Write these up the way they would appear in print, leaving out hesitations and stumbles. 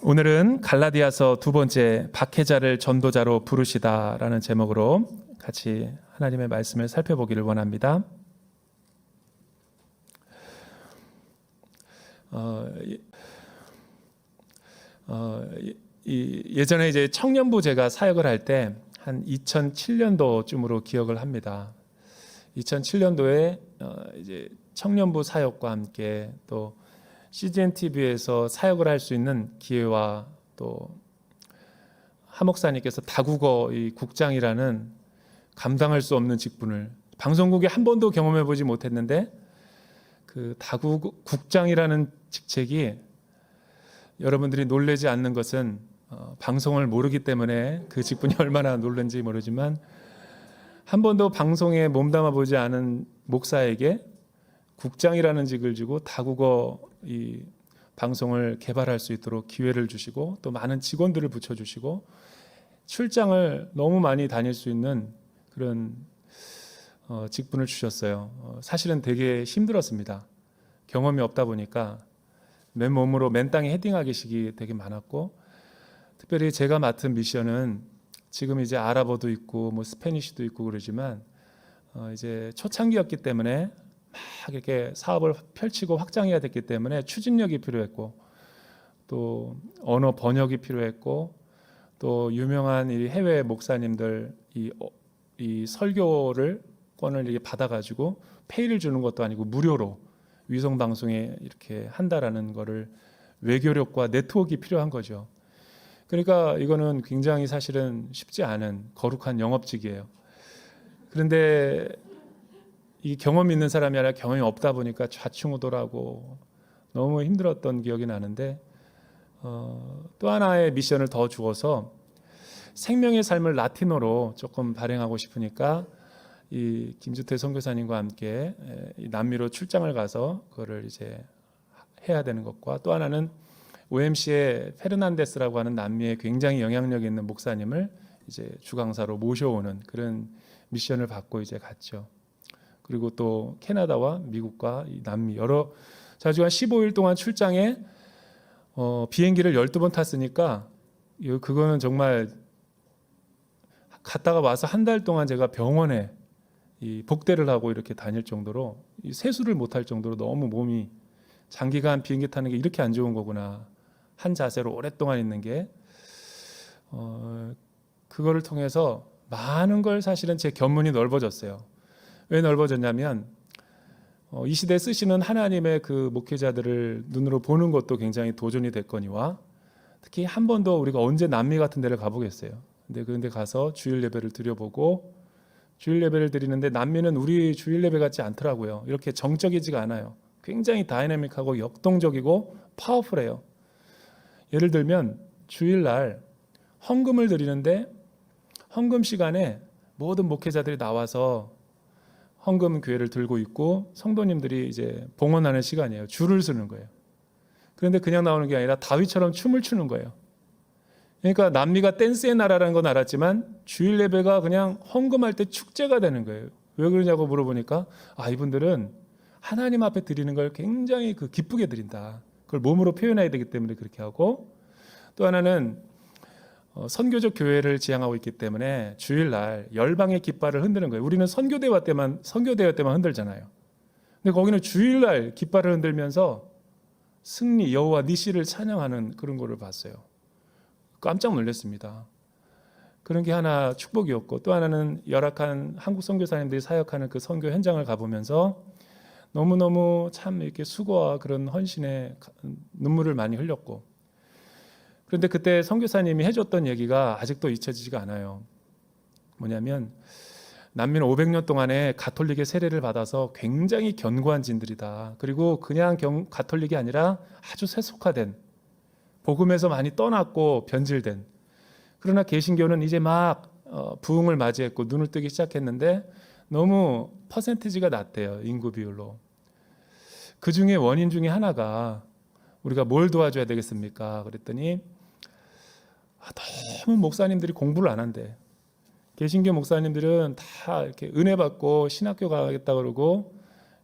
오늘은 갈라디아서 두 번째 박해자를 전도자로 부르시다라는 제목으로 같이 하나님의 말씀을 살펴보기를 원합니다. 예전에 이제 청년부 제가 사역을 할 때 한 2007년도쯤으로 기억을 합니다. 2007년도에 이제 청년부 사역과 함께 또 CGN TV에서 사역을 할 수 있는 기회와 또 하목사님께서 다국어 이 국장이라는 감당할 수 없는 직분을 방송국에 한 번도 경험해 보지 못했는데 그 다국어 국장이라는 직책이 여러분들이 놀라지 않는 것은 방송을 모르기 때문에 그 직분이 얼마나 놀란지 모르지만 한 번도 방송에 몸담아 보지 않은 목사에게 국장이라는 직을 주고 다국어 이 방송을 개발할 수 있도록 기회를 주시고 또 많은 직원들을 붙여주시고 출장을 너무 많이 다닐 수 있는 그런 직분을 주셨어요. 사실은 되게 힘들었습니다. 경험이 없다 보니까 맨몸으로 맨 땅에 헤딩하기식이 되게 많았고, 특별히 제가 맡은 미션은 지금 이제 아랍어도 있고 뭐 스페니쉬도 있고 그러지만 이제 초창기였기 때문에 막 이렇게 사업을 펼치고 확장해야 됐기 때문에 추진력이 필요했고 또 언어 번역이 필요했고 또 유명한 이 해외 목사님들 이 설교를 권을 이렇게 받아가지고 페이를 주는 것도 아니고 무료로 위성 방송에 이렇게 한다라는 거를 외교력과 네트워크가 필요한 거죠. 그러니까 이거는 굉장히 사실은 쉽지 않은 거룩한 영업직이에요. 그런데 이 경험이 있는 사람이 아니라 경험이 없다 보니까 좌충우돌하고 너무 힘들었던 기억이 나는데 또 하나의 미션을 더 주어서 생명의 삶을 라틴어로 조금 발행하고 싶으니까 이 김주태 선교사님과 함께 이 남미로 출장을 가서 그거를 이제 해야 되는 것과 또 하나는 OMC의 페르난데스라고 하는 남미에 굉장히 영향력 있는 목사님을 이제 주강사로 모셔오는 그런 미션을 받고 이제 갔죠. 그리고 또 캐나다와 미국과 이 남미 여러 자주 한 15일 동안 출장에 비행기를 12번 탔으니까 그거는 정말 갔다가 와서 한 달 동안 제가 병원에 이 복대를 하고 이렇게 다닐 정도로 이 세수를 못할 정도로 너무 몸이 장기간 비행기 타는 게 이렇게 안 좋은 거구나. 한 자세로 오랫동안 있는 게 그거를 통해서 많은 걸 사실은 제 견문이 넓어졌어요. 왜 넓어졌냐면 이 시대에 쓰시는 하나님의 그 목회자들을 눈으로 보는 것도 굉장히 도전이 됐거니와 특히 한 번도 우리가 언제 남미 같은 데를 가보겠어요. 근데 그런데 가서 주일 예배를 드려보고 주일 예배를 드리는데 남미는 우리 주일 예배 같지 않더라고요. 이렇게 정적이지가 않아요. 굉장히 다이내믹하고 역동적이고 파워풀해요. 예를 들면 주일날 헌금을 드리는데 헌금 시간에 모든 목회자들이 나와서 헌금 교회를 들고 있고 성도님들이 이제 봉헌하는 시간이에요. 줄을 서는 거예요. 그런데 그냥 나오는 게 아니라 다윗처럼 춤을 추는 거예요. 그러니까 남미가 댄스의 나라라는 건 알았지만 주일 예배가 그냥 헌금할 때 축제가 되는 거예요. 왜 그러냐고 물어보니까 이분들은 하나님 앞에 드리는 걸 굉장히 기쁘게 드린다. 그걸 몸으로 표현해야 되기 때문에 그렇게 하고 또 하나는 선교적 교회를 지향하고 있기 때문에 주일날 열방의 깃발을 흔드는 거예요. 우리는 선교대회 때만 흔들잖아요. 근데 거기는 주일날 깃발을 흔들면서 승리 여호와 니시를 찬양하는 그런 거를 봤어요. 깜짝 놀랐습니다. 그런 게 하나 축복이었고 또 하나는 열악한 한국 선교사님들이 사역하는 그 선교 현장을 가보면서 너무너무 참 이렇게 수고와 그런 헌신에 눈물을 많이 흘렸고 그런데 그때 선교사님이 해줬던 얘기가 아직도 잊혀지지가 않아요. 뭐냐면 남미는 500년 동안에 가톨릭의 세례를 받아서 굉장히 견고한 진들이다. 그리고 그냥 가톨릭이 아니라 아주 세속화된 복음에서 많이 떠났고 변질된 그러나 개신교는 이제 막 부흥을 맞이했고 눈을 뜨기 시작했는데 너무 퍼센티지가 낮대요. 인구 비율로. 그 중에 원인 중에 하나가 우리가 뭘 도와줘야 되겠습니까? 그랬더니 너무 목사님들이 공부를 안 한대. 개신교 목사님들은 다 이렇게 은혜 받고 신학교 가겠다 그러고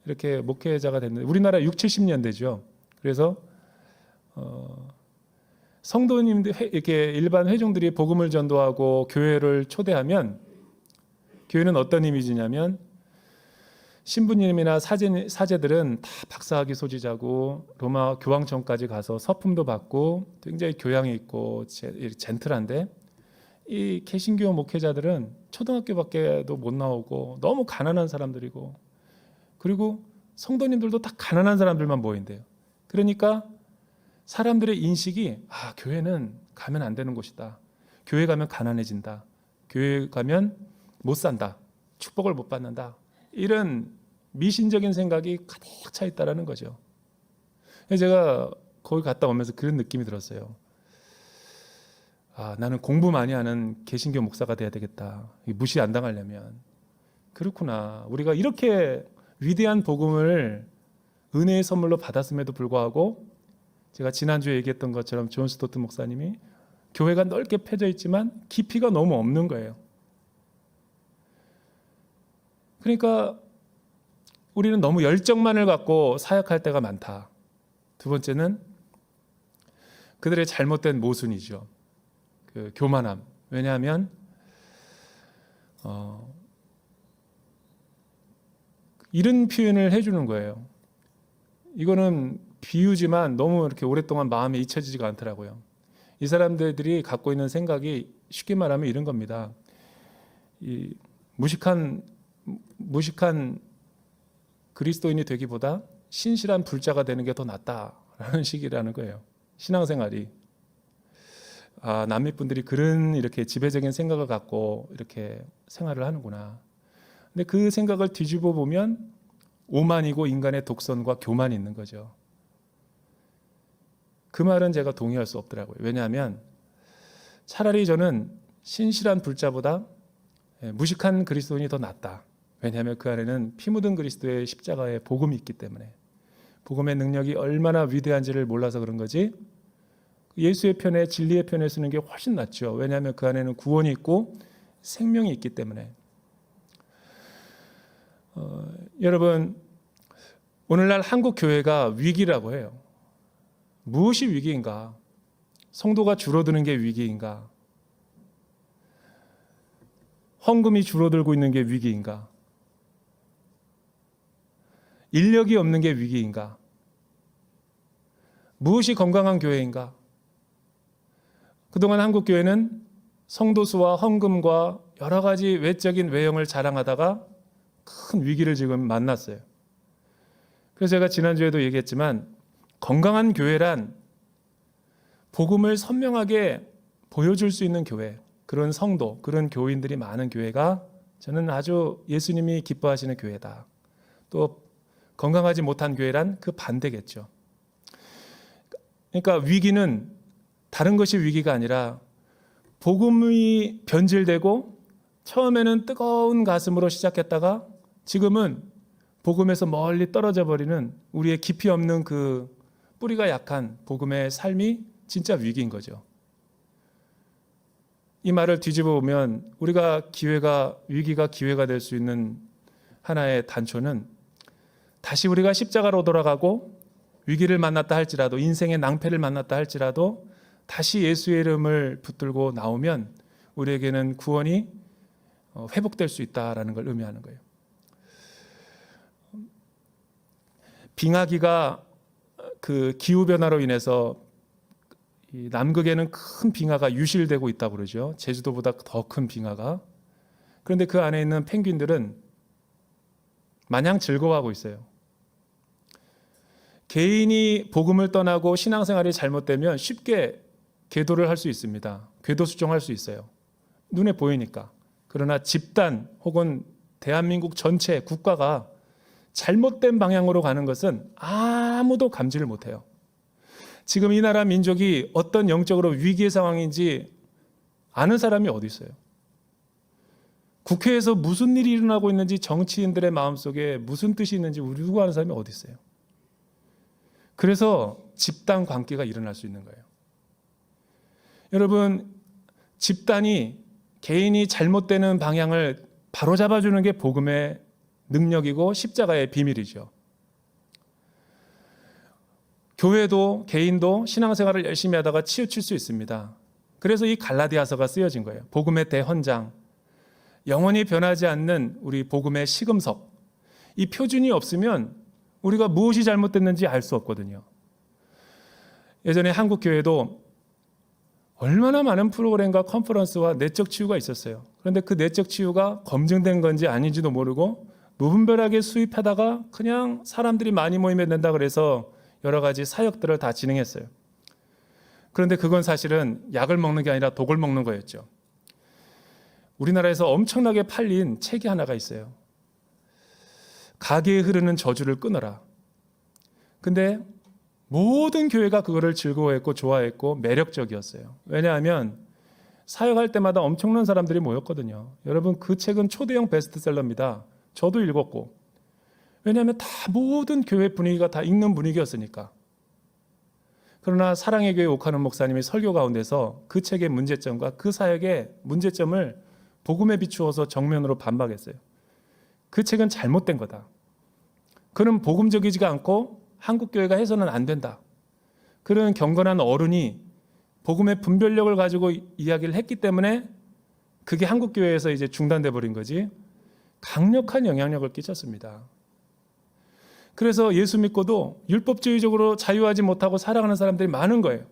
이렇게 목회자가 됐는데 우리나라 60, 70년대죠. 그래서 성도님들 이렇게 일반 회중들이 복음을 전도하고 교회를 초대하면 교회는 어떤 이미지냐면 신부님이나 사제들은 다 박사학위 소지자고 로마 교황청까지 가서 서품도 받고 굉장히 교양이 있고 젠틀한데 이 개신교 목회자들은 초등학교밖에도 못 나오고 너무 가난한 사람들이고 그리고 성도님들도 다 가난한 사람들만 모인대요. 그러니까 사람들의 인식이 교회는 가면 안 되는 곳이다. 교회 가면 가난해진다. 교회 가면 못 산다. 축복을 못 받는다. 이런 미신적인 생각이 가득 차 있다라는 거죠. 제가 거기 갔다 오면서 그런 느낌이 들었어요. 나는 공부 많이 하는 개신교 목사가 돼야 되겠다. 무시 안 당하려면. 그렇구나. 우리가 이렇게 위대한 복음을 은혜의 선물로 받았음에도 불구하고 제가 지난주에 얘기했던 것처럼 존 스토트 목사님이 교회가 넓게 펴져 있지만 깊이가 너무 없는 거예요. 그러니까 우리는 너무 열정만을 갖고 사역할 때가 많다. 두 번째는 그들의 잘못된 모순이죠. 그 교만함. 왜냐하면 이런 표현을 해주는 거예요. 이거는 비유지만 너무 이렇게 오랫동안 마음에 잊혀지지가 않더라고요. 이 사람들이 갖고 있는 생각이 쉽게 말하면 이런 겁니다. 이 무식한 그리스도인이 되기보다 신실한 불자가 되는 게 더 낫다라는 식이라는 거예요. 신앙생활이. 남미 분들이 그런 이렇게 지배적인 생각을 갖고 이렇게 생활을 하는구나. 근데 그 생각을 뒤집어 보면 오만이고 인간의 독선과 교만이 있는 거죠. 그 말은 제가 동의할 수 없더라고요. 왜냐하면 차라리 저는 신실한 불자보다 무식한 그리스도인이 더 낫다. 왜냐하면 그 안에는 피 묻은 그리스도의 십자가의 복음이 있기 때문에 복음의 능력이 얼마나 위대한지를 몰라서 그런 거지 예수의 편에 진리의 편에 서는 게 훨씬 낫죠. 왜냐하면 그 안에는 구원이 있고 생명이 있기 때문에. 여러분 오늘날 한국 교회가 위기라고 해요. 무엇이 위기인가? 성도가 줄어드는 게 위기인가? 헌금이 줄어들고 있는 게 위기인가? 인력이 없는 게 위기인가? 무엇이 건강한 교회인가? 그동안 한국 교회는 성도 수와 헌금과 여러 가지 외적인 외형을 자랑하다가 큰 위기를 지금 만났어요. 그래서 제가 지난주에도 얘기했지만 건강한 교회란 복음을 선명하게 보여줄 수 있는 교회, 그런 성도, 그런 교인들이 많은 교회가 저는 아주 예수님이 기뻐하시는 교회다. 또 건강하지 못한 교회란 그 반대겠죠. 그러니까 위기는 다른 것이 위기가 아니라 복음이 변질되고 처음에는 뜨거운 가슴으로 시작했다가 지금은 복음에서 멀리 떨어져 버리는 우리의 깊이 없는 그 뿌리가 약한 복음의 삶이 진짜 위기인 거죠. 이 말을 뒤집어 보면 우리가 위기가 기회가 될 수 있는 하나의 단초는 다시 우리가 십자가로 돌아가고 위기를 만났다 할지라도 인생의 낭패를 만났다 할지라도 다시 예수의 이름을 붙들고 나오면 우리에게는 구원이 회복될 수 있다라는 걸 의미하는 거예요. 빙하기가 그 기후 변화로 인해서 이 남극에는 큰 빙하가 유실되고 있다고 그러죠. 제주도보다 더 큰 빙하가. 그런데 그 안에 있는 펭귄들은 마냥 즐거워하고 있어요. 개인이 복음을 떠나고 신앙생활이 잘못되면 쉽게 궤도를 할 수 있습니다. 궤도 수정할 수 있어요. 눈에 보이니까. 그러나 집단 혹은 대한민국 전체 국가가 잘못된 방향으로 가는 것은 아무도 감지를 못해요. 지금 이 나라 민족이 어떤 영적으로 위기의 상황인지 아는 사람이 어디 있어요? 국회에서 무슨 일이 일어나고 있는지 정치인들의 마음속에 무슨 뜻이 있는지 우리 누구 아는 사람이 어디 있어요? 그래서 집단 관계가 일어날 수 있는 거예요. 여러분, 집단이 개인이 잘못되는 방향을 바로잡아주는 게 복음의 능력이고 십자가의 비밀이죠. 교회도 개인도 신앙생활을 열심히 하다가 치우칠 수 있습니다. 그래서 이 갈라디아서가 쓰여진 거예요. 복음의 대헌장, 영원히 변하지 않는 우리 복음의 시금석. 이 표준이 없으면 우리가 무엇이 잘못됐는지 알 수 없거든요. 예전에 한국 교회도 얼마나 많은 프로그램과 컨퍼런스와 내적 치유가 있었어요. 그런데 그 내적 치유가 검증된 건지 아닌지도 모르고 무분별하게 수입하다가 그냥 사람들이 많이 모이면 된다 그래서 여러 가지 사역들을 다 진행했어요. 그런데 그건 사실은 약을 먹는 게 아니라 독을 먹는 거였죠. 우리나라에서 엄청나게 팔린 책이 하나가 있어요. 가게에 흐르는 저주를 끊어라. 근데 모든 교회가 그거를 즐거워했고 좋아했고 매력적이었어요. 왜냐하면 사역할 때마다 엄청난 사람들이 모였거든요. 여러분, 그 책은 초대형 베스트셀러입니다. 저도 읽었고. 왜냐하면 다 모든 교회 분위기가 다 읽는 분위기였으니까. 그러나 사랑의 교회 옥하는 목사님이 설교 가운데서 그 책의 문제점과 그 사역의 문제점을 복음에 비추어서 정면으로 반박했어요. 그 책은 잘못된 거다. 그는 복음적이지가 않고 한국 교회가 해서는 안 된다. 그런 경건한 어른이 복음의 분별력을 가지고 이야기를 했기 때문에 그게 한국 교회에서 이제 중단돼 버린 거지. 강력한 영향력을 끼쳤습니다. 그래서 예수 믿고도 율법주의적으로 자유하지 못하고 살아가는 사람들이 많은 거예요.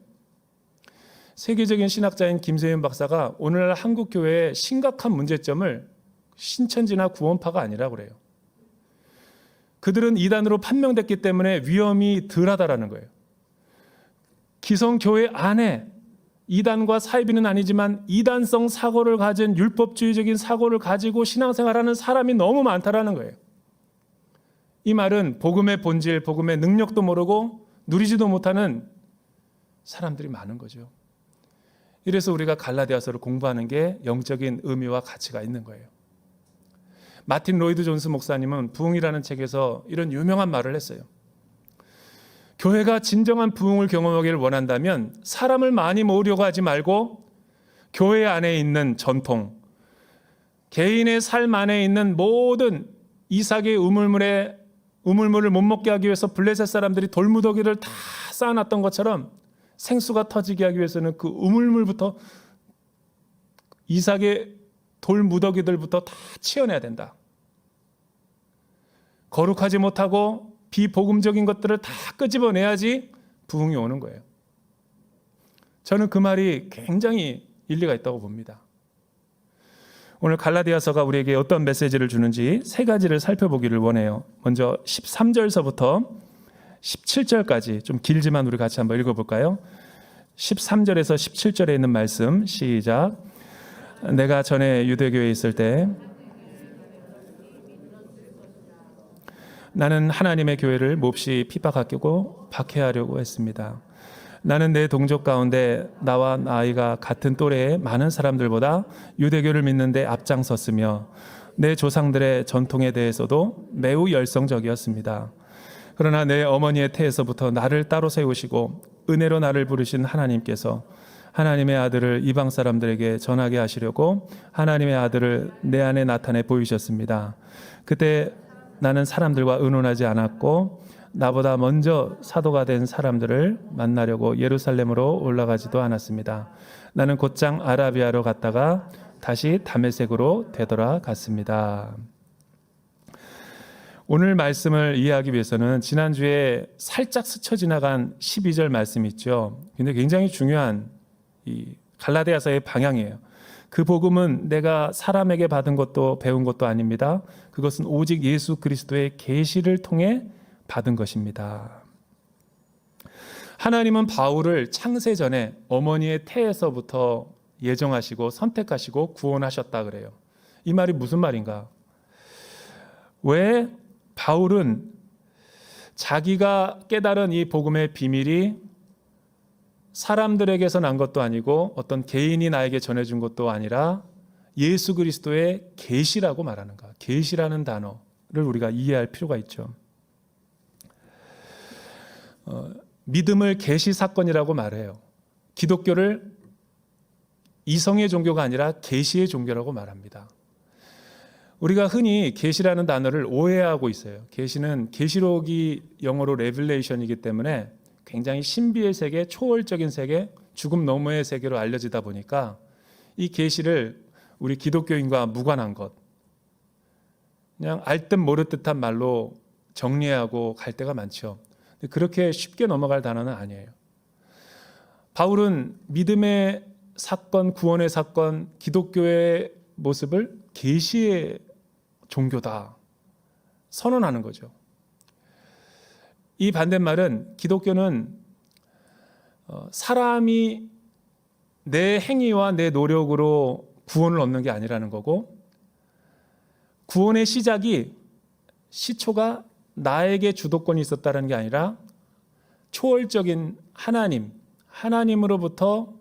세계적인 신학자인 김세윤 박사가 오늘날 한국 교회의 심각한 문제점을 신천지나 구원파가 아니라고 그래요. 그들은 이단으로 판명됐기 때문에 위험이 덜하다라는 거예요. 기성교회 안에 이단과 사이비는 아니지만 이단성 사고를 가진 율법주의적인 사고를 가지고 신앙생활하는 사람이 너무 많다라는 거예요. 이 말은 복음의 본질, 복음의 능력도 모르고 누리지도 못하는 사람들이 많은 거죠. 이래서 우리가 갈라디아서를 공부하는 게 영적인 의미와 가치가 있는 거예요. 마틴 로이드 존스 목사님은 부흥이라는 책에서 이런 유명한 말을 했어요. 교회가 진정한 부흥을 경험하기를 원한다면 사람을 많이 모으려고 하지 말고 교회 안에 있는 전통, 개인의 삶 안에 있는 모든 이삭의 우물물을 못 먹게 하기 위해서 블레셋 사람들이 돌무더기를 다 쌓아놨던 것처럼 생수가 터지게 하기 위해서는 그 우물물부터 이삭의 돌무더기들부터 다 치워내야 된다. 거룩하지 못하고 비복음적인 것들을 다 끄집어내야지 부흥이 오는 거예요. 저는 그 말이 굉장히 일리가 있다고 봅니다. 오늘 갈라디아서가 우리에게 어떤 메시지를 주는지 세 가지를 살펴보기를 원해요. 먼저 13절서부터 17절까지 좀 길지만 우리 같이 한번 읽어볼까요? 13절에서 17절에 있는 말씀 시작. 내가 전에 유대교회에 있을 때 나는 하나님의 교회를 몹시 핍박하고 박해하려고 했습니다. 나는 내 동족 가운데 나와 나이가 같은 또래의 많은 사람들보다 유대교를 믿는데 앞장섰으며 내 조상들의 전통에 대해서도 매우 열성적이었습니다. 그러나 내 어머니의 태에서부터 나를 따로 세우시고 은혜로 나를 부르신 하나님께서 하나님의 아들을 이방 사람들에게 전하게 하시려고 하나님의 아들을 내 안에 나타내 보이셨습니다. 그때 나는 사람들과 의논하지 않았고 나보다 먼저 사도가 된 사람들을 만나려고 예루살렘으로 올라가지도 않았습니다. 나는 곧장 아라비아로 갔다가 다시 다메섹으로 되돌아갔습니다. 오늘 말씀을 이해하기 위해서는 지난주에 살짝 스쳐 지나간 12절 말씀 있죠. 근데 굉장히 중요한 이 갈라디아서의 방향이에요. 그 복음은 내가 사람에게 받은 것도 배운 것도 아닙니다. 그것은 오직 예수 그리스도의 계시를 통해 받은 것입니다. 하나님은 바울을 창세 전에 어머니의 태에서부터 예정하시고 선택하시고 구원하셨다 그래요. 이 말이 무슨 말인가? 왜 바울은 자기가 깨달은 이 복음의 비밀이 사람들에게서 난 것도 아니고 어떤 개인이 나에게 전해준 것도 아니라 예수 그리스도의 계시라고 말하는가? 계시라는 단어를 우리가 이해할 필요가 있죠. 믿음을 계시 사건이라고 말해요. 기독교를 이성의 종교가 아니라 계시의 종교라고 말합니다. 우리가 흔히 계시라는 단어를 오해하고 있어요. 계시는 계시록이 영어로 레빌레이션이기 때문에 굉장히 신비의 세계, 초월적인 세계, 죽음 너머의 세계로 알려지다 보니까 이 계시를 우리 기독교인과 무관한 것, 그냥 알듯 모르듯한 말로 정리하고 갈 때가 많죠. 그렇게 쉽게 넘어갈 단어는 아니에요. 바울은 믿음의 사건, 구원의 사건, 기독교의 모습을 계시의 종교다 선언하는 거죠. 이 반대말은 기독교는 사람이 내 행위와 내 노력으로 구원을 얻는 게 아니라는 거고, 구원의 시초가 나에게 주도권이 있었다는 게 아니라 초월적인 하나님으로부터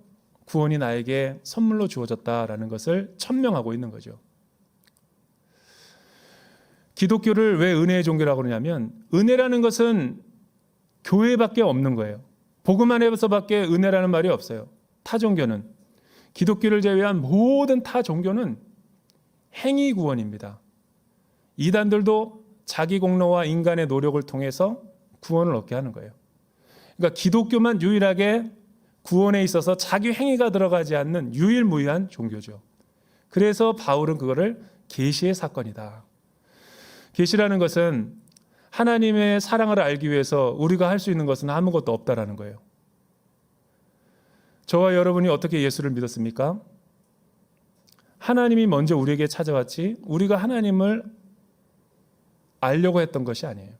구원이 나에게 선물로 주어졌다라는 것을 천명하고 있는 거죠. 기독교를 왜 은혜의 종교라고 그러냐면, 은혜라는 것은 교회밖에 없는 거예요. 복음 안에서밖에 은혜라는 말이 없어요. 타 종교는, 기독교를 제외한 모든 타 종교는 행위 구원입니다. 이단들도 자기 공로와 인간의 노력을 통해서 구원을 얻게 하는 거예요. 그러니까 기독교만 유일하게 구원에 있어서 자기 행위가 들어가지 않는 유일무이한 종교죠. 그래서 바울은 그거를 계시의 사건이다. 계시라는 것은 하나님의 사랑을 알기 위해서 우리가 할 수 있는 것은 아무것도 없다라는 거예요. 저와 여러분이 어떻게 예수를 믿었습니까? 하나님이 먼저 우리에게 찾아왔지 우리가 하나님을 알려고 했던 것이 아니에요.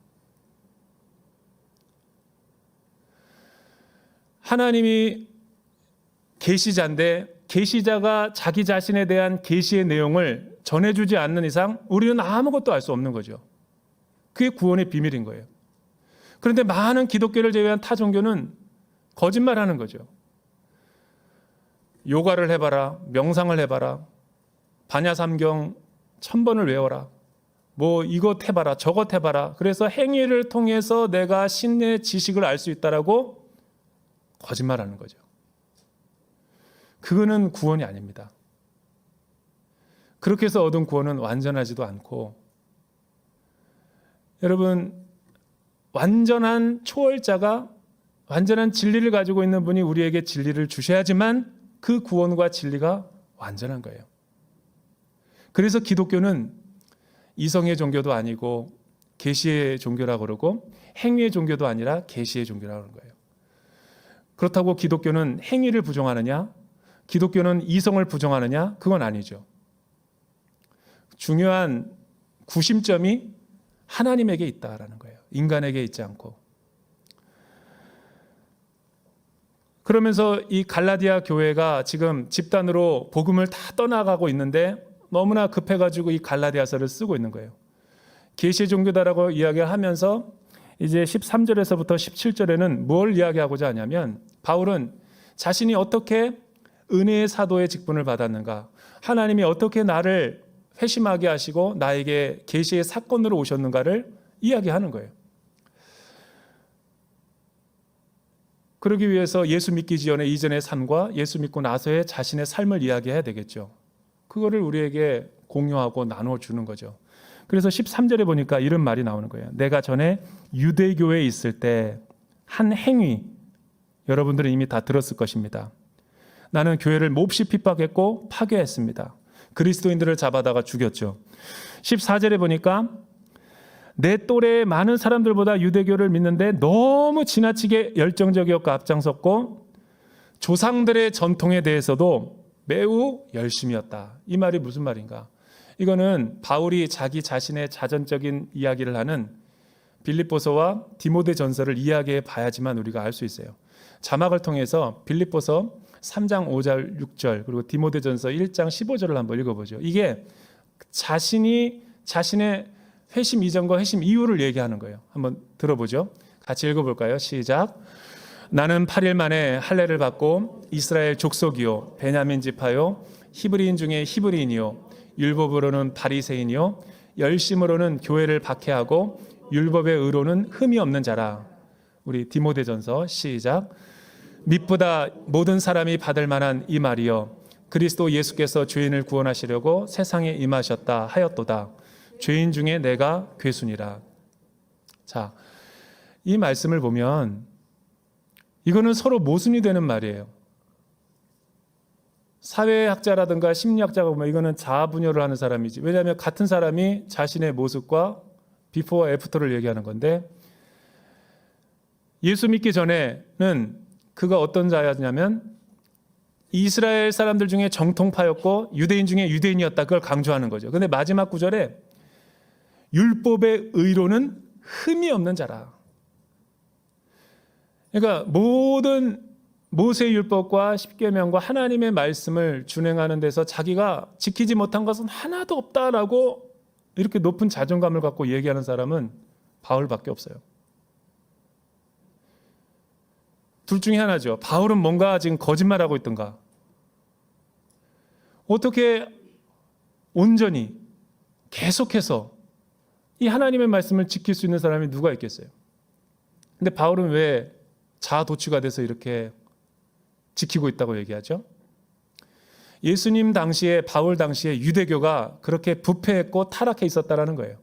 하나님이 계시자인데 계시자가 자기 자신에 대한 계시의 내용을 전해주지 않는 이상 우리는 아무것도 알 수 없는 거죠. 그게 구원의 비밀인 거예요. 그런데 많은 기독교를 제외한 타 종교는 거짓말하는 거죠. 요가를 해봐라, 명상을 해봐라, 반야삼경 1000번을 외워라, 뭐 이것 해봐라, 저것 해봐라. 그래서 행위를 통해서 내가 신의 지식을 알 수 있다라고 거짓말하는 거죠. 그거는 구원이 아닙니다. 그렇게 해서 얻은 구원은 완전하지도 않고, 여러분, 완전한 초월자가, 완전한 진리를 가지고 있는 분이 우리에게 진리를 주셔야지만 그 구원과 진리가 완전한 거예요. 그래서 기독교는 이성의 종교도 아니고 계시의 종교라고 그러고, 행위의 종교도 아니라 계시의 종교라고 하는 거예요. 그렇다고 기독교는 행위를 부정하느냐, 기독교는 이성을 부정하느냐, 그건 아니죠. 중요한 구심점이 하나님에게 있다라는 거예요. 인간에게 있지 않고. 그러면서 이 갈라디아 교회가 지금 집단으로 복음을 다 떠나가고 있는데 너무나 급해가지고 이 갈라디아서를 쓰고 있는 거예요. 계시의 종교다라고 이야기를 하면서 이제 13절에서부터 17절에는 뭘 이야기하고자 하냐면, 바울은 자신이 어떻게 은혜의 사도의 직분을 받았는가, 하나님이 어떻게 나를 회심하게 하시고 나에게 계시의 사건으로 오셨는가를 이야기하는 거예요. 그러기 위해서 예수 믿기 전에 이전의 삶과 예수 믿고 나서의 자신의 삶을 이야기해야 되겠죠. 그거를 우리에게 공유하고 나눠주는 거죠. 그래서 13절에 보니까 이런 말이 나오는 거예요. 내가 전에 유대교에 있을 때 한 행위, 여러분들은 이미 다 들었을 것입니다. 나는 교회를 몹시 핍박했고 파괴했습니다. 그리스도인들을 잡아다가 죽였죠. 14절에 보니까 내 또래의 많은 사람들보다 유대교를 믿는데 너무 지나치게 열정적이었고 앞장섰고 조상들의 전통에 대해서도 매우 열심이었다. 이 말이 무슨 말인가? 이거는 바울이 자기 자신의 자전적인 이야기를 하는 빌립보서와 디모데전서를 이야기해 봐야지만 우리가 알 수 있어요. 자막을 통해서 빌립보서 3장 5절 6절 그리고 디모데전서 1장 15절을 한번 읽어보죠. 이게 자신이 자신의 회심 이전과 회심 이후를 얘기하는 거예요. 한번 들어보죠. 같이 읽어볼까요? 시작. 나는 8일 만에 할례를 받고 이스라엘 족속이요 베냐민 지파요 히브리인 중에 히브리인이요 율법으로는 바리새인이요 열심으로는 교회를 박해하고 율법의 의로는 흠이 없는 자라. 우리 디모데전서 시작. mit보다 모든 사람이 받을 만한 이 말이요 그리스도 예수께서 죄인을 구원하시려고 세상에 임하셨다 하였도다. 죄인 중에 내가 괴순이라. 자, 이 말씀을 보면 이거는 서로 모순이 되는 말이에요. 사회학자라든가 심리학자가 보면 이거는 자아 분열을 하는 사람이지. 왜냐하면 같은 사람이 자신의 모습과 비포와 애프터를 얘기하는 건데, 예수 믿기 전에는 그가 어떤 자였냐면 이스라엘 사람들 중에 정통파였고 유대인 중에 유대인이었다. 그걸 강조하는 거죠. 근데 마지막 구절에 율법의 의로는 흠이 없는 자라. 그러니까 모든 모세의 율법과 십계명과 하나님의 말씀을 준행하는 데서 자기가 지키지 못한 것은 하나도 없다라고 이렇게 높은 자존감을 갖고 얘기하는 사람은 바울밖에 없어요. 둘 중에 하나죠. 바울은 뭔가 지금 거짓말하고 있던가. 어떻게 온전히 계속해서 이 하나님의 말씀을 지킬 수 있는 사람이 누가 있겠어요? 근데 바울은 왜 자아 도취가 돼서 이렇게 지키고 있다고 얘기하죠? 예수님 당시에, 바울 당시에 유대교가 그렇게 부패했고 타락해 있었다라는 거예요.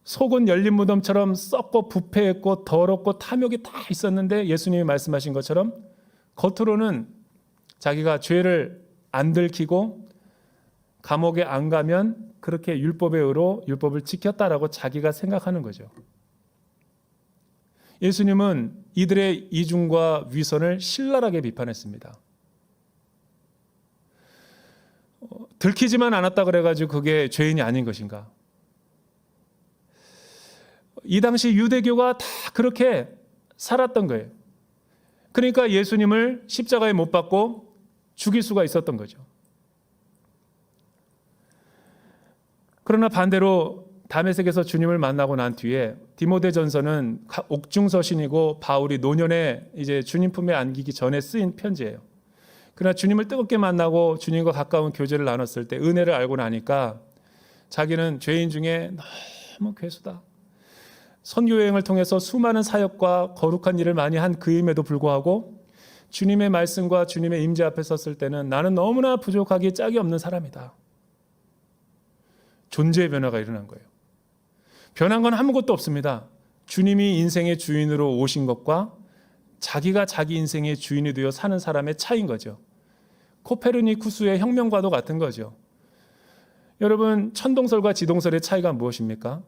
속은 열린 무덤처럼 썩고 부패했고 더럽고 탐욕이 다 있었는데 예수님이 말씀하신 것처럼 겉으로는 자기가 죄를 안 들키고 감옥에 안 가면 그렇게 율법의 의로 율법을 지켰다라고 자기가 생각하는 거죠. 예수님은 이들의 이중과 위선을 신랄하게 비판했습니다. 들키지만 않았다 그래가지고 그게 죄인이 아닌 것인가? 이 당시 유대교가 다 그렇게 살았던 거예요. 그러니까 예수님을 십자가에 못 박고 죽일 수가 있었던 거죠. 그러나 반대로 다메섹에서 주님을 만나고 난 뒤에 디모데전서는 옥중서신이고 바울이 노년에 이제 주님 품에 안기기 전에 쓰인 편지예요. 그러나 주님을 뜨겁게 만나고 주님과 가까운 교제를 나눴을 때 은혜를 알고 나니까 자기는 죄인 중에 너무 괴수다. 선교 여행을 통해서 수많은 사역과 거룩한 일을 많이 한 그임에도 불구하고 주님의 말씀과 주님의 임재 앞에 섰을 때는 나는 너무나 부족하기 짝이 없는 사람이다. 존재의 변화가 일어난 거예요. 변한 건 아무것도 없습니다. 주님이 인생의 주인으로 오신 것과 자기가 자기 인생의 주인이 되어 사는 사람의 차이인 거죠. 코페르니쿠스의 혁명과도 같은 거죠. 여러분, 천동설과 지동설의 차이가 무엇입니까?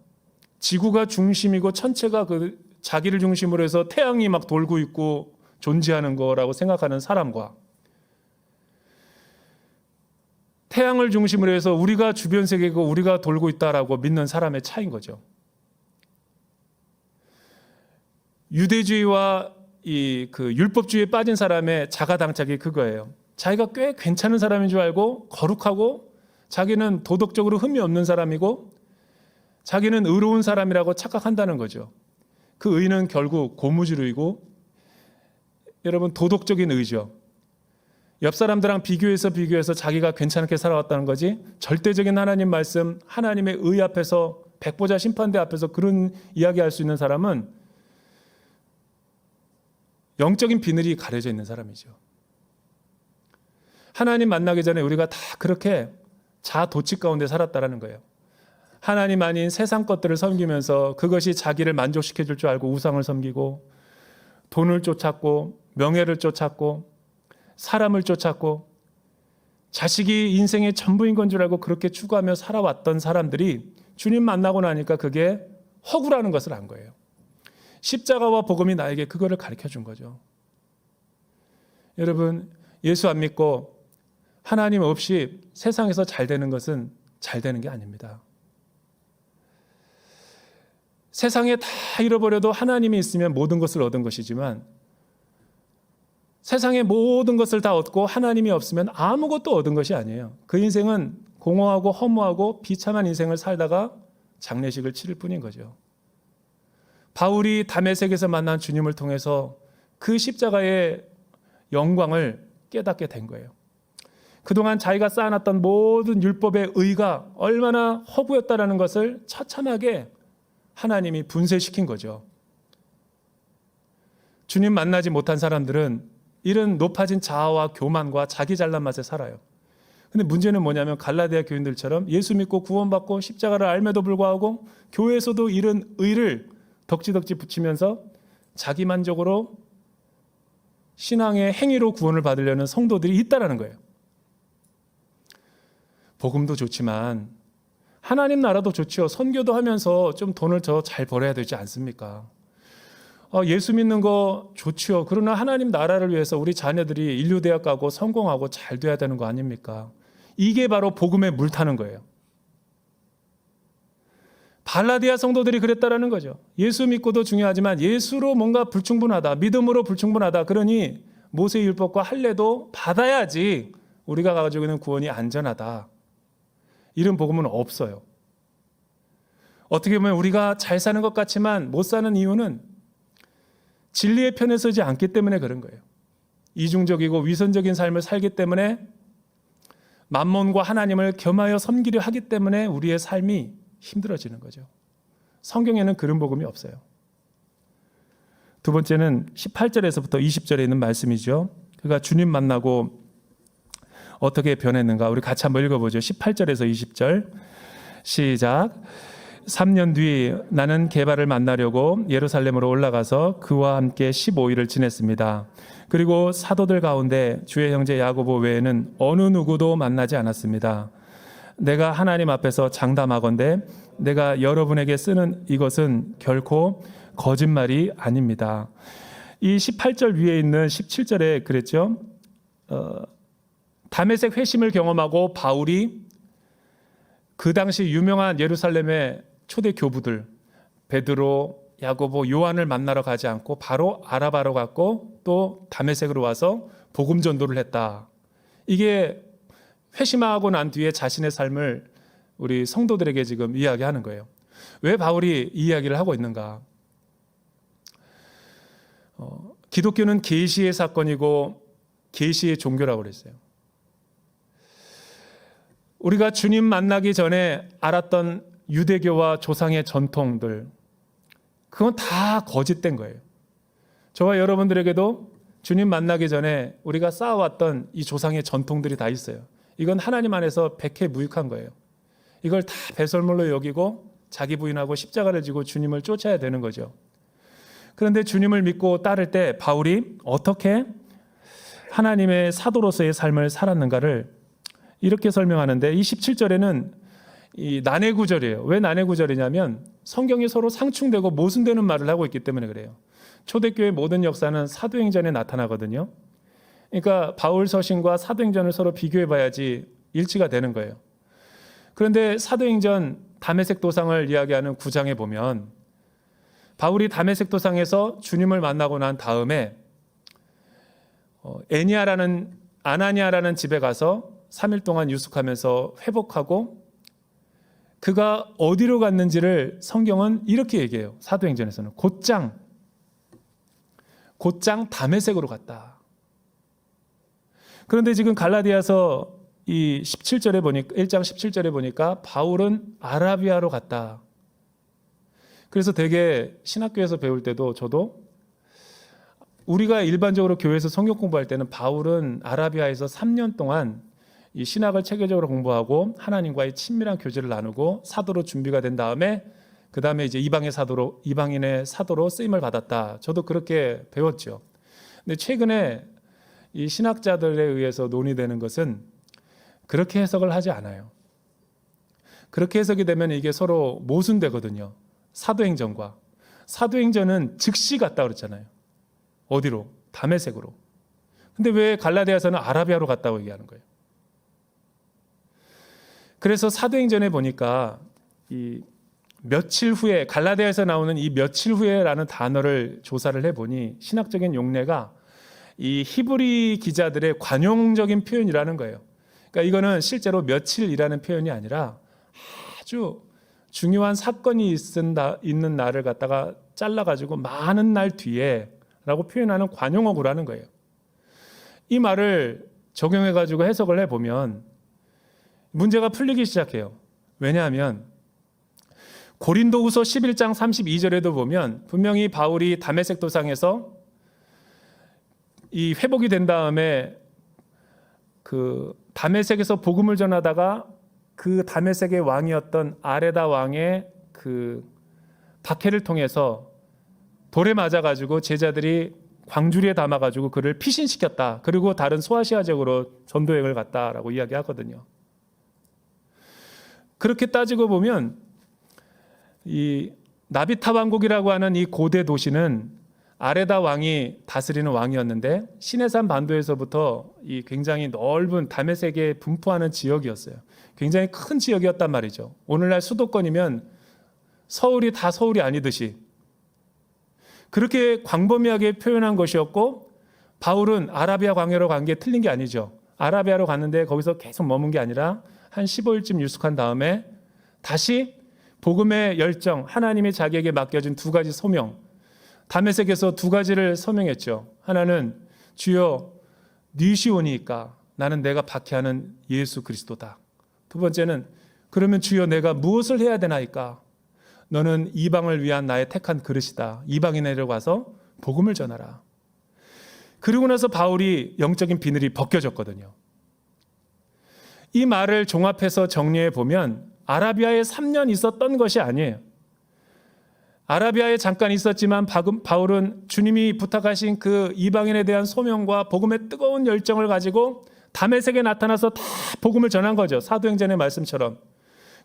지구가 중심이고 천체가 그 자기를 중심으로 해서 태양이 막 돌고 있고 존재하는 거라고 생각하는 사람과 태양을 중심으로 해서 우리가 주변 세계고 우리가 돌고 있다라고 믿는 사람의 차이인 거죠. 유대주의와 그 율법주의에 빠진 사람의 자가당착이 그거예요. 자기가 꽤 괜찮은 사람인 줄 알고 거룩하고 자기는 도덕적으로 흠이 없는 사람이고 자기는 의로운 사람이라고 착각한다는 거죠. 그 의는 결국 고무줄의고 여러분 도덕적인 의죠. 옆 사람들랑 비교해서 자기가 괜찮게 살아왔다는 거지 절대적인 하나님 말씀, 하나님의 의 앞에서 백보자 심판대 앞에서 그런 이야기할 수 있는 사람은 영적인 비늘이 가려져 있는 사람이죠. 하나님 만나기 전에 우리가 다 그렇게 자아 도취 가운데 살았다라는 거예요. 하나님 아닌 세상 것들을 섬기면서 그것이 자기를 만족시켜 줄 줄 알고 우상을 섬기고 돈을 쫓았고 명예를 쫓았고 사람을 쫓았고 자식이 인생의 전부인 건 줄 알고 그렇게 추구하며 살아왔던 사람들이 주님 만나고 나니까 그게 허구라는 것을 안 거예요. 십자가와 복음이 나에게 그거를 가르쳐 준 거죠. 여러분, 예수 안 믿고 하나님 없이 세상에서 잘 되는 것은 잘 되는 게 아닙니다. 세상에 다 잃어버려도 하나님이 있으면 모든 것을 얻은 것이지만 세상의 모든 것을 다 얻고 하나님이 없으면 아무것도 얻은 것이 아니에요. 그 인생은 공허하고 허무하고 비참한 인생을 살다가 장례식을 치를 뿐인 거죠. 바울이 다메섹에서 만난 주님을 통해서 그 십자가의 영광을 깨닫게 된 거예요. 그동안 자기가 쌓아놨던 모든 율법의 의가 얼마나 허구였다라는 것을 처참하게 하나님이 분쇄시킨 거죠. 주님 만나지 못한 사람들은 이런 높아진 자아와 교만과 자기 잘난 맛에 살아요. 근데 문제는 뭐냐면 갈라디아 교인들처럼 예수 믿고 구원받고 십자가를 알매도 불구하고 교회에서도 이런 의를 덕지덕지 붙이면서 자기 만족으로 신앙의 행위로 구원을 받으려는 성도들이 있다라는 거예요. 복음도 좋지만 하나님 나라도 좋죠. 선교도 하면서 좀 돈을 더 잘 벌어야 되지 않습니까? 예수 믿는 거 좋죠. 그러나 하나님 나라를 위해서 우리 자녀들이 인류대학 가고 성공하고 잘 돼야 되는 거 아닙니까? 이게 바로 복음에 물 타는 거예요. 발라디아 성도들이 그랬다라는 거죠. 예수 믿고도 중요하지만 예수로 뭔가 불충분하다, 믿음으로 불충분하다. 그러니 모세의 율법과 할례도 받아야지 우리가 가지고 있는 구원이 안전하다. 이런 복음은 없어요. 어떻게 보면 우리가 잘 사는 것 같지만 못 사는 이유는 진리의 편에 서지 않기 때문에 그런 거예요. 이중적이고 위선적인 삶을 살기 때문에 만몬과 하나님을 겸하여 섬기려 하기 때문에 우리의 삶이 힘들어지는 거죠. 성경에는 그런 복음이 없어요. 두 번째는 18절에서부터 20절에 있는 말씀이죠. 그가 주님 만나고 어떻게 변했는가 우리 같이 한번 읽어보죠. 18절에서 20절 시작. 3년 뒤 나는 게바를 만나려고 예루살렘으로 올라가서 그와 함께 15일을 지냈습니다. 그리고 사도들 가운데 주의 형제 야고보 외에는 어느 누구도 만나지 않았습니다. 내가 하나님 앞에서 장담하건대 내가 여러분에게 쓰는 이것은 결코 거짓말이 아닙니다. 이 18절 위에 있는 17절에 그랬죠. 다메섹 회심을 경험하고 바울이 그 당시 유명한 예루살렘의 초대 교부들 베드로, 야고보, 요한을 만나러 가지 않고 바로 아라바로 갔고 또 다메섹으로 와서 복음 전도를 했다. 이게 회심하고 난 뒤에 자신의 삶을 우리 성도들에게 지금 이야기하는 거예요. 왜 바울이 이 이야기를 하고 있는가? 기독교는 계시의 사건이고 계시의 종교라고 그랬어요. 우리가 주님 만나기 전에 알았던 유대교와 조상의 전통들, 그건 다 거짓된 거예요. 저와 여러분들에게도 주님 만나기 전에 우리가 쌓아왔던 이 조상의 전통들이 다 있어요. 이건 하나님 안에서 백해무익한 거예요. 이걸 다 배설물로 여기고 자기 부인하고 십자가를 지고 주님을 쫓아야 되는 거죠. 그런데 주님을 믿고 따를 때 바울이 어떻게 하나님의 사도로서의 삶을 살았는가를 이렇게 설명하는데, 이 17절에는 이 난해 구절이에요. 왜 난해 구절이냐면 성경이 서로 상충되고 모순되는 말을 하고 있기 때문에 그래요. 초대교회의 모든 역사는 사도행전에 나타나거든요. 그러니까 바울 서신과 사도행전을 서로 비교해 봐야지 일치가 되는 거예요. 그런데 사도행전 다메섹 도상을 이야기하는 9장에 보면 바울이 다메섹 도상에서 주님을 만나고 난 다음에 아나니아라는 집에 가서 3일 동안 유숙하면서 회복하고 그가 어디로 갔는지를 성경은 이렇게 얘기해요. 사도행전에서는 곧장 다메섹으로 갔다. 그런데 지금 갈라디아서 이 17절에 보니까 1장 17절에 보니까 바울은 아라비아로 갔다. 그래서 되게 신학교에서 배울 때도 저도 우리가 일반적으로 교회에서 성경 공부할 때는 바울은 아라비아에서 3년 동안 이 신학을 체계적으로 공부하고 하나님과의 친밀한 교제를 나누고 사도로 준비가 된 다음에 그 다음에 이제 이방인의 사도로 쓰임을 받았다. 저도 그렇게 배웠죠. 근데 최근에 이 신학자들에 의해서 논의되는 것은 그렇게 해석을 하지 않아요. 그렇게 해석이 되면 이게 서로 모순되거든요. 사도행전은 즉시 갔다 그랬잖아요. 어디로? 다메섹으로. 근데 왜 갈라디아서는 아라비아로 갔다고 얘기하는 거예요? 그래서 사도행전에 보니까 이 며칠 후에, 갈라디아에서 나오는 이 며칠 후에라는 단어를 조사를 해보니 신학적인 용례가 이 히브리 기자들의 관용적인 표현이라는 거예요. 그러니까 이거는 실제로 며칠이라는 표현이 아니라 아주 중요한 사건이 있는 날을 갖다가 잘라가지고 많은 날 뒤에 라고 표현하는 관용어구로 하는 거예요. 이 말을 적용해가지고 해석을 해보면 문제가 풀리기 시작해요. 왜냐하면 고린도후서 11장 32절에도 보면 분명히 바울이 다메섹 도상에서 이 회복이 된 다음에 그 다메섹에서 복음을 전하다가 그 다메섹의 왕이었던 아레다 왕의 그 박해를 통해서 돌에 맞아가지고 제자들이 광주리에 담아가지고 그를 피신시켰다. 그리고 다른 소아시아 지역으로 전도 여행을 갔다라고 이야기하거든요. 그렇게 따지고 보면 이 나비타 왕국이라고 하는 이 고대 도시는 아레다 왕이 다스리는 왕이었는데 시내산 반도에서부터 이 굉장히 넓은 다메섹에 분포하는 지역이었어요. 굉장히 큰 지역이었단 말이죠. 오늘날 수도권이면 서울이 다 서울이 아니듯이 그렇게 광범위하게 표현한 것이었고, 바울은 아라비아 광야로 간 게 틀린 게 아니죠. 아라비아로 갔는데 거기서 계속 머문 게 아니라 한 15일쯤 유숙한 다음에 다시 복음의 열정, 하나님이 자기에게 맡겨준 두 가지 소명, 다메섹에서 두 가지를 서명했죠. 하나는 주여 니시오니까, 나는 내가 박해하는 예수 그리스도다. 두 번째는 그러면 주여 내가 무엇을 해야 되나이까? 너는 이방을 위한 나의 택한 그릇이다. 이방인에게 가서 복음을 전하라. 그리고 나서 바울이 영적인 비늘이 벗겨졌거든요. 이 말을 종합해서 정리해 보면 아라비아에 3년 있었던 것이 아니에요. 아라비아에 잠깐 있었지만 바울은 주님이 부탁하신 그 이방인에 대한 소명과 복음의 뜨거운 열정을 가지고 다메섹에 나타나서 다 복음을 전한 거죠. 사도행전의 말씀처럼.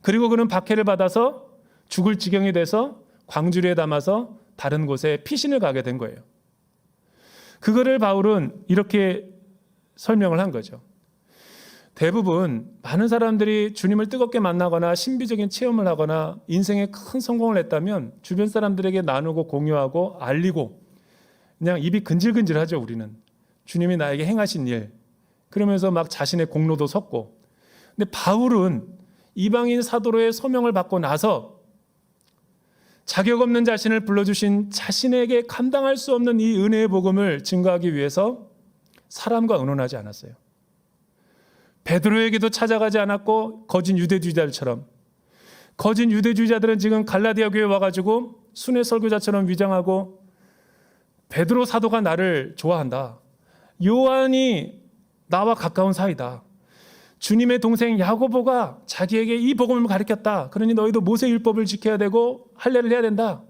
그리고 그는 박해를 받아서 죽을 지경이 돼서 광주리에 담아서 다른 곳에 피신을 가게 된 거예요. 그거를 바울은 이렇게 설명을 한 거죠. 대부분 많은 사람들이 주님을 뜨겁게 만나거나 신비적인 체험을 하거나 인생에 큰 성공을 했다면 주변 사람들에게 나누고 공유하고 알리고 그냥 입이 근질근질하죠. 우리는 주님이 나에게 행하신 일, 그러면서 막 자신의 공로도 섰고. 근데 바울은 이방인 사도로의 소명을 받고 나서 자격 없는 자신을 불러주신 자신에게 감당할 수 없는 이 은혜의 복음을 증거하기 위해서 사람과 의논하지 않았어요. 베드로에게도 찾아가지 않았고, 거짓 유대주의자들처럼. 거짓 유대주의자들은 지금 갈라디아 교회에 와가지고 순회 설교자처럼 위장하고, 베드로 사도가 나를 좋아한다, 요한이 나와 가까운 사이다, 주님의 동생 야고보가 자기에게 이 복음을 가르쳤다, 그러니 너희도 모세 율법을 지켜야 되고 할례를 해야 된다.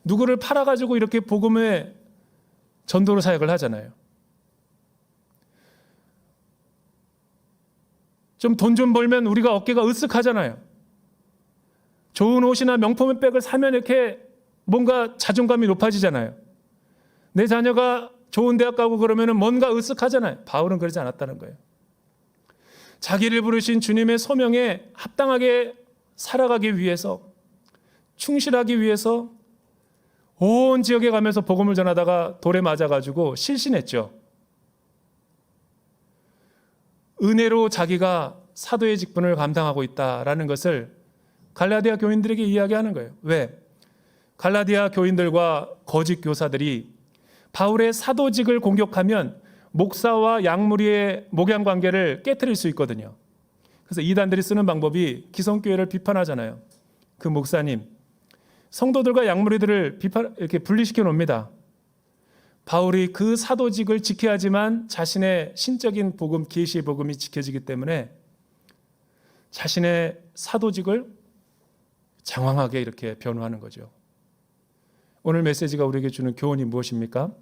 누구를 팔아가지고 이렇게 복음의 전도로 사역을 하잖아요. 좀 돈 좀 벌면 우리가 어깨가 으쓱하잖아요. 좋은 옷이나 명품의 백을 사면 이렇게 뭔가 자존감이 높아지잖아요. 내 자녀가 좋은 대학 가고 그러면 뭔가 으쓱하잖아요. 바울은 그러지 않았다는 거예요. 자기를 부르신 주님의 소명에 합당하게 살아가기 위해서, 충실하기 위해서 온 지역에 가면서 복음을 전하다가 돌에 맞아가지고 실신했죠. 은혜로 자기가 사도의 직분을 감당하고 있다라는 것을 갈라디아 교인들에게 이야기하는 거예요. 왜? 갈라디아 교인들과 거짓 교사들이 바울의 사도직을 공격하면 목사와 양무리의 목양 관계를 깨트릴 수 있거든요. 그래서 이단들이 쓰는 방법이 기성교회를 비판하잖아요. 그 목사님, 성도들과 양무리들을 이렇게 분리시켜 놓습니다. 바울이 그 사도직을 지켜야지만 자신의 신적인 복음, 계시의 복음이 지켜지기 때문에 자신의 사도직을 장황하게 이렇게 변호하는 거죠. 오늘 메시지가 우리에게 주는 교훈이 무엇입니까?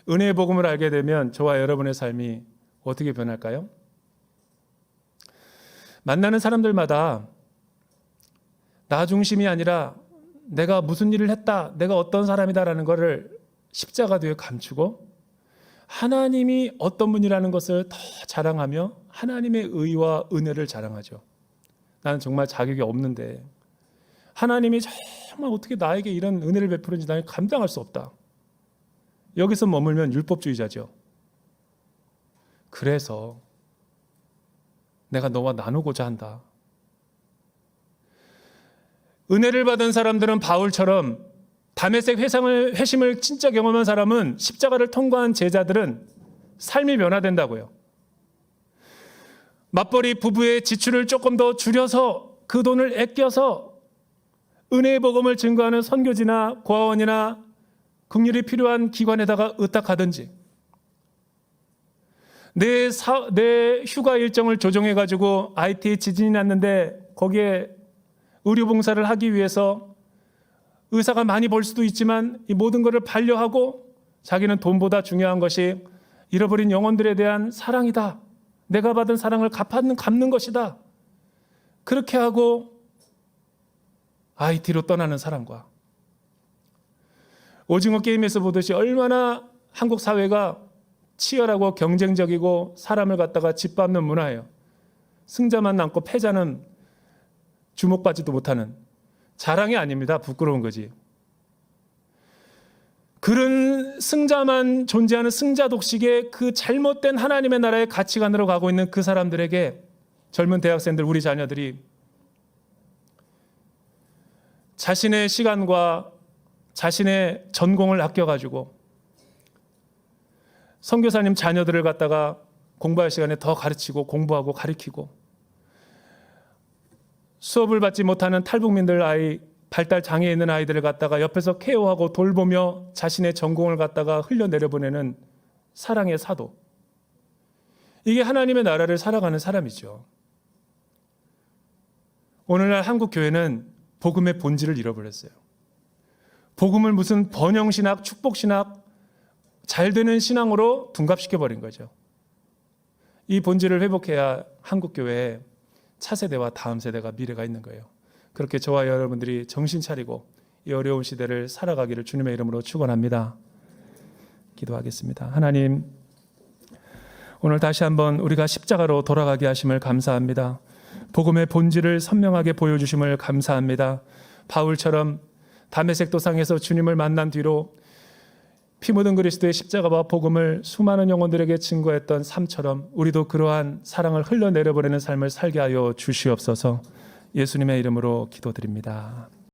은혜의 복음을 알게 되면 저와 여러분의 삶이 어떻게 변할까요? 만나는 사람들마다 나 중심이 아니라 내가 무슨 일을 했다, 내가 어떤 사람이다라는 것을 십자가 뒤에 감추고 하나님이 어떤 분이라는 것을 더 자랑하며 하나님의 의와 은혜를 자랑하죠. 나는 정말 자격이 없는데 하나님이 정말 어떻게 나에게 이런 은혜를 베푸는지 나는 감당할 수 없다. 여기서 머물면 율법주의자죠. 그래서 내가 너와 나누고자 한다. 은혜를 받은 사람들은 바울처럼, 다메섹 회심을 진짜 경험한 사람은, 십자가를 통과한 제자들은 삶이 변화된다고요. 맞벌이 부부의 지출을 조금 더 줄여서 그 돈을 아껴서 은혜의 복음을 증거하는 선교지나 고아원이나 긍휼이 필요한 기관에다가 의탁하든지, 내 휴가 일정을 조정해가지고 IT에 지진이 났는데 거기에 의료봉사를 하기 위해서 의사가 많이 벌 수도 있지만 이 모든 것을 반려하고 자기는 돈보다 중요한 것이 잃어버린 영혼들에 대한 사랑이다. 내가 받은 사랑을 갚는 것이다. 그렇게 하고 IT로 떠나는 사람과 오징어 게임에서 보듯이 얼마나 한국 사회가 치열하고 경쟁적이고 사람을 갖다가 짓밟는 문화예요. 승자만 남고 패자는 주목받지도 못하는, 자랑이 아닙니다. 부끄러운 거지. 그런 승자만 존재하는 승자 독식의 그 잘못된 하나님의 나라의 가치관으로 가고 있는 그 사람들에게, 젊은 대학생들, 우리 자녀들이 자신의 시간과 자신의 전공을 아껴가지고 선교사님 자녀들을 갖다가 공부할 시간에 더 가르치고 공부하고 가르치고, 수업을 받지 못하는 탈북민들 아이, 발달 장애 있는 아이들을 갖다가 옆에서 케어하고 돌보며 자신의 전공을 갖다가 흘려내려보내는 사랑의 사도. 이게 하나님의 나라를 살아가는 사람이죠. 오늘날 한국 교회는 복음의 본질을 잃어버렸어요. 복음을 무슨 번영신학, 축복신학, 잘 되는 신앙으로 둔갑시켜버린 거죠. 이 본질을 회복해야 한국 교회에 차세대와 다음 세대가 미래가 있는 거예요. 그렇게 저와 여러분들이 정신 차리고 이 어려운 시대를 살아가기를 주님의 이름으로 축원합니다. 기도하겠습니다. 하나님, 오늘 다시 한번 우리가 십자가로 돌아가게 하심을 감사합니다. 복음의 본질을 선명하게 보여주심을 감사합니다. 바울처럼 다메섹 도상에서 주님을 만난 뒤로 피 묻은 그리스도의 십자가와 복음을 수많은 영혼들에게 증거했던 삶처럼 우리도 그러한 사랑을 흘러내려보내는 삶을 살게 하여 주시옵소서. 예수님의 이름으로 기도드립니다.